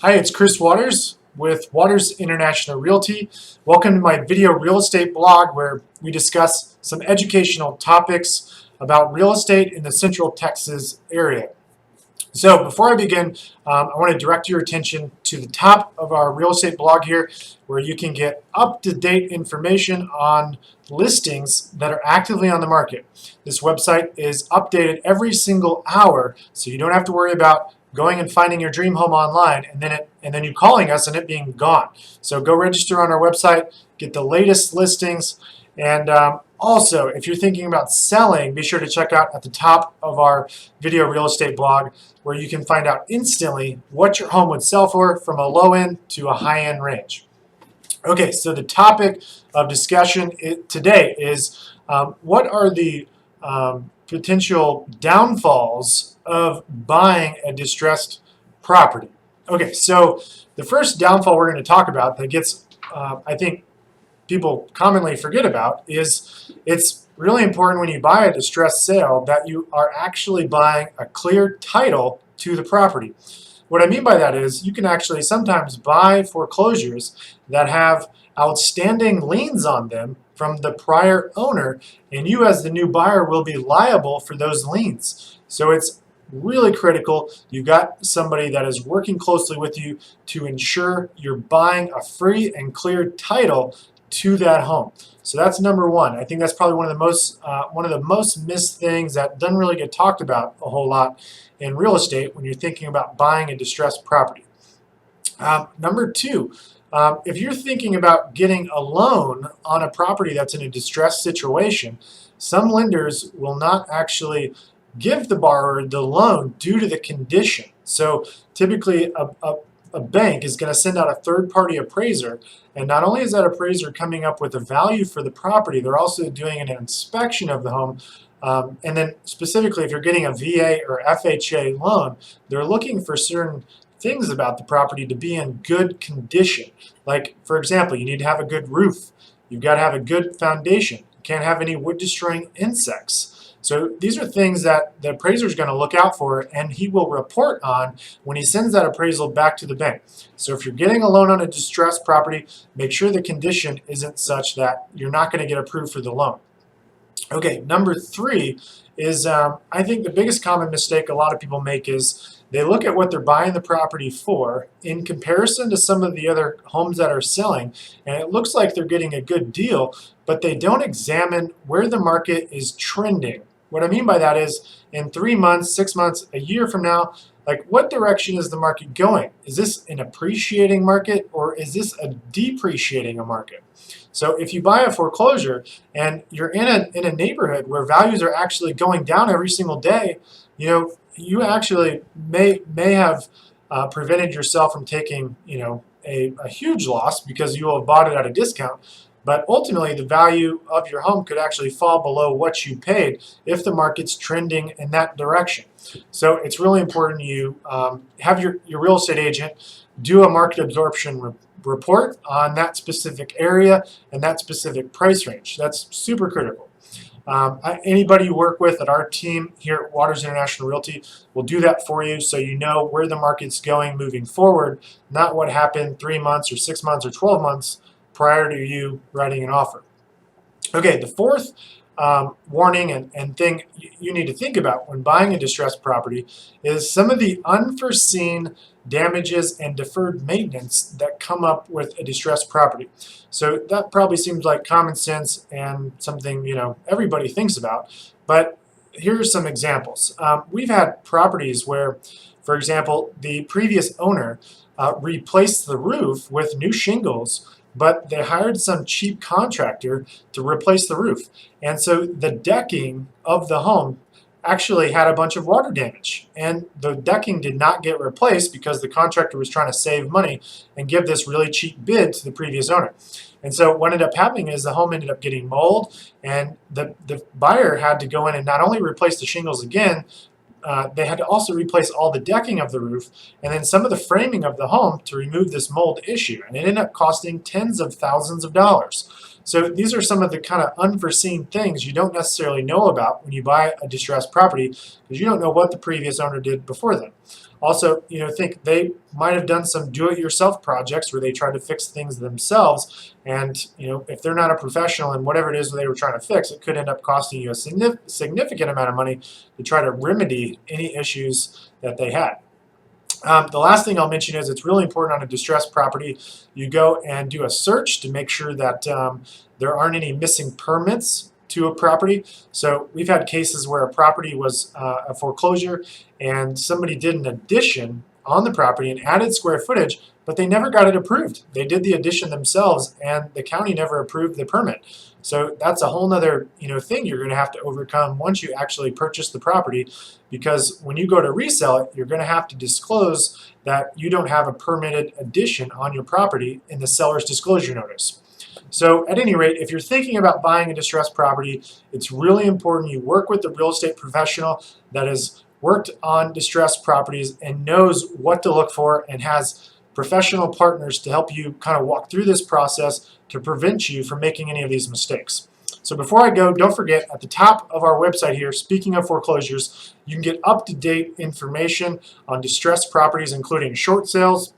Hi, it's Chris Watters with Watters International Realty. Welcome to my video real estate blog where we discuss some educational topics about real estate in the Central Texas area. So before I begin, I want to direct your attention to the top of our real estate blog here where you can get up-to-date information on listings that are actively on the market. This website is updated every single hour, so you don't have to worry about going and finding your dream home online and then you calling us and it being gone. So go register on our website, get the latest listings, and also if you're thinking about selling, be sure to check out at the top of our video real estate blog where you can find out instantly what your home would sell for from a low end to a high end range. Okay, so the topic of discussion today is what are the potential downfalls of buying a distressed property. Okay, so the first downfall we're going to talk about that gets, I think, people commonly forget about is it's really important when you buy a distressed sale that you are actually buying a clear title to the property. What I mean by that is you can actually sometimes buy foreclosures that have outstanding liens on them from the prior owner, and you as the new buyer will be liable for those liens. So it's really critical you've got somebody that is working closely with you to ensure you're buying a free and clear title to that home. So that's number one. I think that's probably one of the most missed things that doesn't really get talked about a whole lot in real estate when you're thinking about buying a distressed property. Number two, if you're thinking about getting a loan on a property that's in a distressed situation, some lenders will not actually give the borrower the loan due to the condition. So typically a bank is going to send out a third-party appraiser, and not only is that appraiser coming up with a value for the property, they're also doing an inspection of the home. And then specifically if you're getting a VA or FHA loan, they're looking for certain things about the property to be in good condition. Like, for example, you need to have a good roof. You've got to have a good foundation. You can't have any wood-destroying insects. So these are things that the appraiser is going to look out for, and he will report on when he sends that appraisal back to the bank. So if you're getting a loan on a distressed property, make sure the condition isn't such that you're not going to get approved for the loan. Okay, number three is I think the biggest common mistake a lot of people make is they look at what they're buying the property for in comparison to some of the other homes that are selling, and it looks like they're getting a good deal, but they don't examine where the market is trending. What I mean by that is in 3 months, 6 months, a year from now, like what direction is the market going? Is this an appreciating market or is this a depreciating market? So if you buy a foreclosure and you're in a neighborhood where values are actually going down every single day, you know, you actually may have prevented yourself from taking, you know, a huge loss because you will have bought it at a discount. But ultimately, the value of your home could actually fall below what you paid if the market's trending in that direction. So it's really important you have your real estate agent do a market absorption report on that specific area and that specific price range. That's super critical. Anybody you work with at our team here at Watters International Realty will do that for you so you know where the market's going moving forward, not what happened 3 months or 6 months or 12 months prior to you writing an offer. Okay, the fourth warning and thing you need to think about when buying a distressed property is some of the unforeseen damages and deferred maintenance that come up with a distressed property. So that probably seems like common sense and something, you know, everybody thinks about, but here are some examples. We've had properties where, for example, the previous owner replaced the roof with new shingles, but they hired some cheap contractor to replace the roof. And so the decking of the home actually had a bunch of water damage. And the decking did not get replaced because the contractor was trying to save money and give this really cheap bid to the previous owner. And so what ended up happening is the home ended up getting mold, and the buyer had to go in and not only replace the shingles again, they had to also replace all the decking of the roof and then some of the framing of the home to remove this mold issue. And it ended up costing tens of thousands of dollars. So these are some of the kind of unforeseen things you don't necessarily know about when you buy a distressed property, because you don't know what the previous owner did before them. Also, think they might have done some do-it-yourself projects where they tried to fix things themselves, and if they're not a professional in whatever it is they were trying to fix, it could end up costing you a significant amount of money to try to remedy any issues that they had. The last thing I'll mention is it's really important on a distressed property, you go and do a search to make sure that there aren't any missing permits to a property. So we've had cases where a property was a foreclosure and somebody did an addition on the property and added square footage, but they never got it approved. They did the addition themselves and the county never approved the permit. So that's a whole nother thing you're going to have to overcome once you actually purchase the property, because when you go to resell it, you're going to have to disclose that you don't have a permitted addition on your property in the seller's disclosure notice. So at any rate, if you're thinking about buying a distressed property, it's really important you work with a real estate professional that has worked on distressed properties and knows what to look for and has professional partners to help you kind of walk through this process to prevent you from making any of these mistakes. So before I go, don't forget, at the top of our website here, speaking of foreclosures, you can get up-to-date information on distressed properties, including short sales,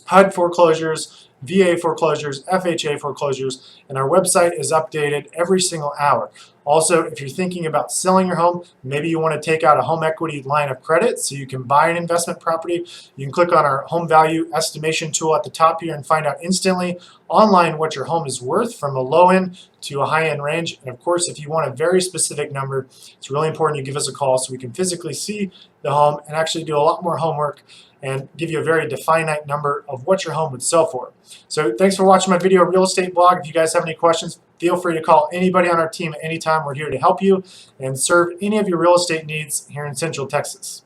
HUD foreclosures, VA foreclosures, FHA foreclosures, and our website is updated every single hour. Also, if you're thinking about selling your home, maybe you want to take out a home equity line of credit so you can buy an investment property, you can click on our home value estimation tool at the top here and find out instantly online what your home is worth from a low end to a high end range. And of course, if you want a very specific number, it's really important you give us a call so we can physically see the home and actually do a lot more homework and give you a very definite number of what your home would sell for. So thanks for watching my video, Real Estate Blog. If you guys have any questions, feel free to call anybody on our team at any time. We're here to help you and serve any of your real estate needs here in Central Texas.